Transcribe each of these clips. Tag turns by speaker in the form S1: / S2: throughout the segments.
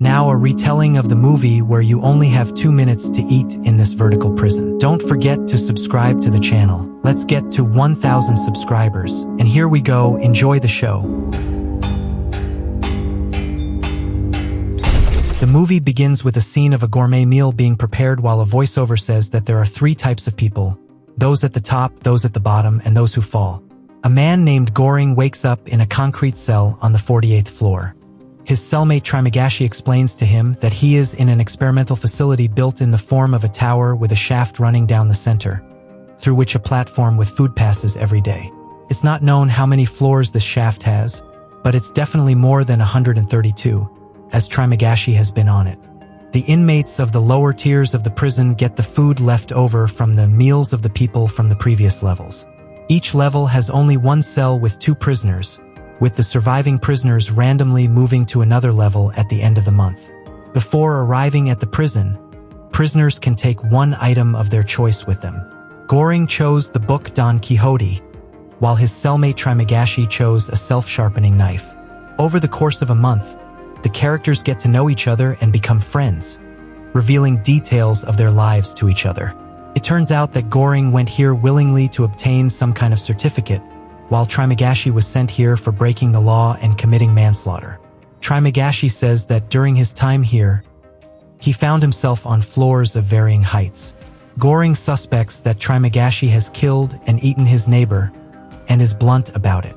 S1: Now a retelling of the movie where you only have 2 minutes to eat in this vertical prison. Don't forget to subscribe to the channel. Let's get to 1,000 subscribers. And here we go, enjoy the show. The movie begins with a scene of a gourmet meal being prepared while a voiceover says that there are 3 types of people: those at the top, those at the bottom, and those who fall. A man named Goring wakes up in a concrete cell on the 48th floor. His cellmate Trimagashi explains to him that he is in an experimental facility built in the form of a tower with a shaft running down the center, through which a platform with food passes every day. It's not known how many floors this shaft has, but it's definitely more than 132, as Trimagashi has been on it. The inmates of the lower tiers of the prison get the food left over from the meals of the people from the previous levels. Each level has only 1 cell with 2 prisoners, with the surviving prisoners randomly moving to another level at the end of the month. Before arriving at the prison, prisoners can take 1 item of their choice with them. Goring chose the book Don Quixote, while his cellmate Trimagashi chose a self-sharpening knife. Over the course of a month, the characters get to know each other and become friends, revealing details of their lives to each other. It turns out that Goring went here willingly to obtain some kind of certificate, while Trimagashi was sent here for breaking the law and committing manslaughter. Trimagashi says that during his time here, he found himself on floors of varying heights. Goring suspects that Trimagashi has killed and eaten his neighbor and is blunt about it.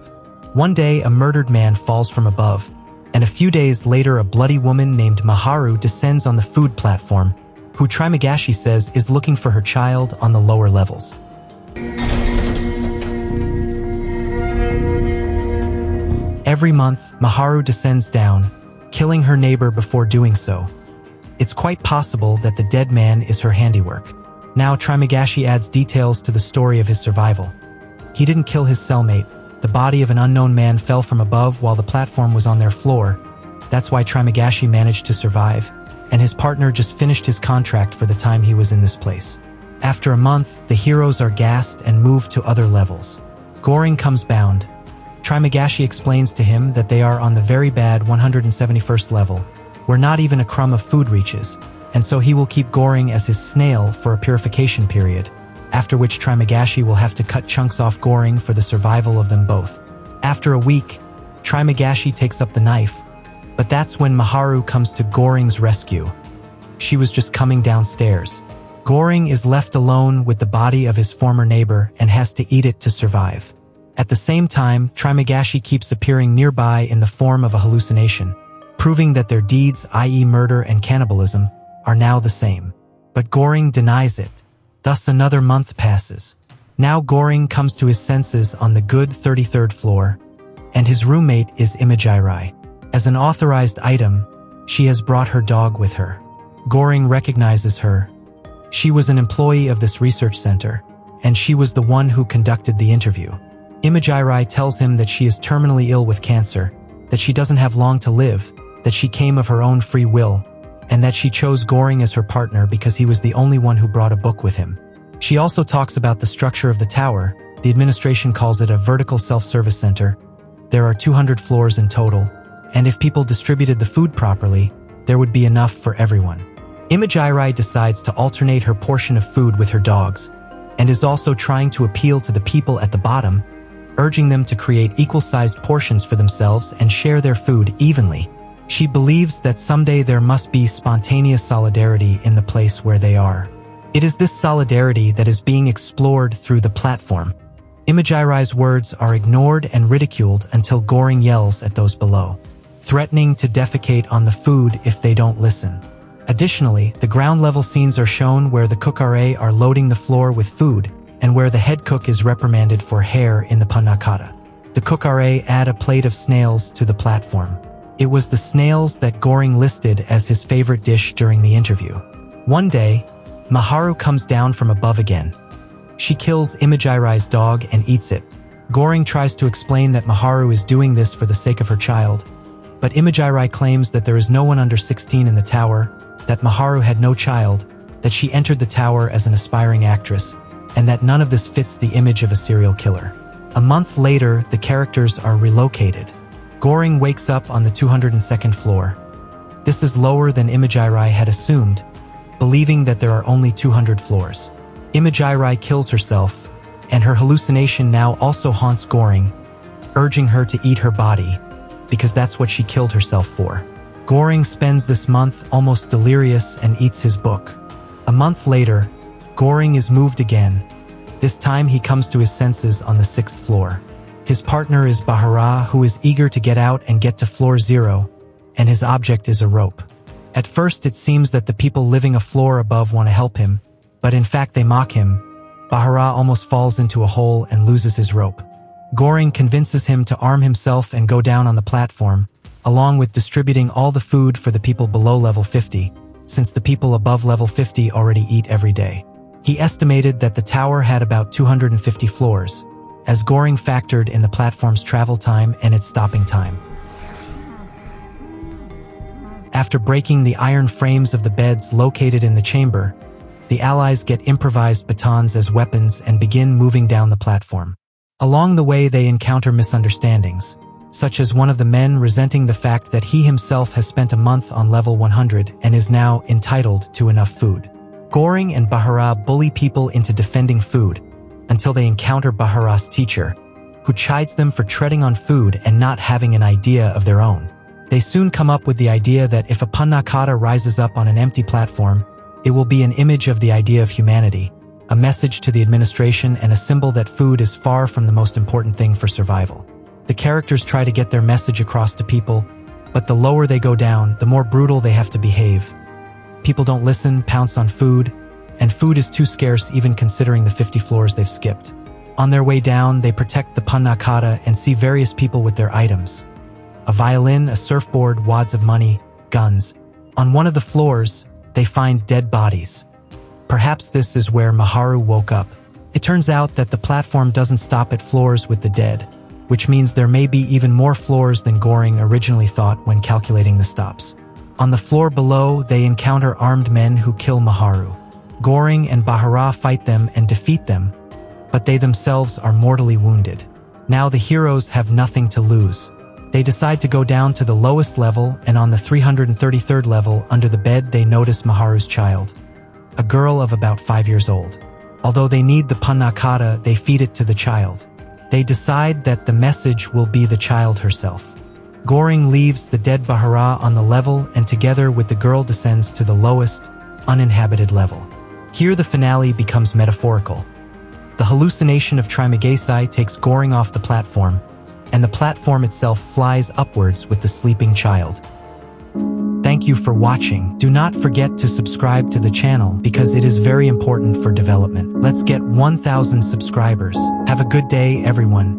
S1: One day, a murdered man falls from above, and a few days later a bloody woman named Maharu descends on the food platform, who Trimagashi says is looking for her child on the lower levels. Every month, Maharu descends down, killing her neighbor before doing so. It's quite possible that the dead man is her handiwork. Now Trimagashi adds details to the story of his survival. He didn't kill his cellmate. The body of an unknown man fell from above while the platform was on their floor. That's why Trimagashi managed to survive, and his partner just finished his contract for the time he was in this place. After a month, the heroes are gassed and moved to other levels. Goring comes bound. Trimagashi explains to him that they are on the very bad 171st level, where not even a crumb of food reaches, and so he will keep Goring as his snail for a purification period, after which Trimagashi will have to cut chunks off Goring for the survival of them both. After a week, Trimagashi takes up the knife, but that's when Maharu comes to Goring's rescue. She was just coming downstairs. Goring is left alone with the body of his former neighbor and has to eat it to survive. At the same time, Trimagashi keeps appearing nearby in the form of a hallucination, proving that their deeds, i.e. murder and cannibalism, are now the same. But Goring denies it. Thus another month passes. Now Goring comes to his senses on the good 33rd floor, and his roommate is Imajiri. As an authorized item, she has brought her dog with her. Goring recognizes her. She was an employee of this research center, and she was the one who conducted the interview. Imajiri tells him that she is terminally ill with cancer, that she doesn't have long to live, that she came of her own free will, and that she chose Goring as her partner because he was the only one who brought a book with him. She also talks about the structure of the tower. The administration calls it a vertical self-service center. There are 200 floors in total, and if people distributed the food properly, there would be enough for everyone. Imajiri decides to alternate her portion of food with her dogs, and is also trying to appeal to the people at the bottom, urging them to create equal-sized portions for themselves and share their food evenly. She believes that someday there must be spontaneous solidarity in the place where they are. It is this solidarity that is being explored through the platform. Imajiri's words are ignored and ridiculed until Goring yells at those below, threatening to defecate on the food if they don't listen. Additionally, the ground-level scenes are shown where the cookare are loading the floor with food, and where the head cook is reprimanded for hair in the panna cotta. The cookare add a plate of snails to the platform. It was the snails that Goring listed as his favorite dish during the interview. One day, Maharu comes down from above again. She kills Imajiri's dog and eats it. Goring tries to explain that Maharu is doing this for the sake of her child, but Imajiri claims that there is no one under 16 in the tower, that Maharu had no child, that she entered the tower as an aspiring actress, and that none of this fits the image of a serial killer. A month later, the characters are relocated. Goring wakes up on the 202nd floor. This is lower than Imagiri had assumed, believing that there are only 200 floors. Imagiri kills herself, and her hallucination now also haunts Goring, urging her to eat her body, because that's what she killed herself for. Goring spends this month almost delirious and eats his book. A month later, Goring is moved again. This time he comes to his senses on the 6th floor. His partner is Bahara, who is eager to get out and get to floor 0, and his object is a rope. At first it seems that the people living a floor above want to help him, but in fact they mock him. Bahara almost falls into a hole and loses his rope. Goring convinces him to arm himself and go down on the platform, along with distributing all the food for the people below level 50, since the people above level 50 already eat every day. He estimated that the tower had about 250 floors, as Goring factored in the platform's travel time and its stopping time. After breaking the iron frames of the beds located in the chamber, the allies get improvised batons as weapons and begin moving down the platform. Along the way they encounter misunderstandings, such as one of the men resenting the fact that he himself has spent a month on level 100 and is now entitled to enough food. Goring and Bahara bully people into defending food, until they encounter Bahara's teacher, who chides them for treading on food and not having an idea of their own. They soon come up with the idea that if a Pannacotta rises up on an empty platform, it will be an image of the idea of humanity, a message to the administration and a symbol that food is far from the most important thing for survival. The characters try to get their message across to people, but the lower they go down, the more brutal they have to behave. People don't listen, pounce on food, and food is too scarce even considering the 50 floors they've skipped. On their way down, they protect the Pannacotta and see various people with their items. A violin, a surfboard, wads of money, guns. On one of the floors, they find dead bodies. Perhaps this is where Maharu woke up. It turns out that the platform doesn't stop at floors with the dead, which means there may be even more floors than Goring originally thought when calculating the stops. On the floor below, they encounter armed men who kill Maharu. Goring and Bahara fight them and defeat them, but they themselves are mortally wounded. Now the heroes have nothing to lose. They decide to go down to the lowest level, and on the 333rd level, under the bed, they notice Maharu's child, a girl of about 5 years old. Although they need the Pannacotta, they feed it to the child. They decide that the message will be the child herself. Goring leaves the dead Bahara on the level and together with the girl descends to the lowest, uninhabited level. Here the finale becomes metaphorical. The hallucination of Trimagesi takes Goring off the platform, and the platform itself flies upwards with the sleeping child. Thank you for watching. Do not forget to subscribe to the channel because it is very important for development. Let's get 1,000 subscribers. Have a good day, everyone.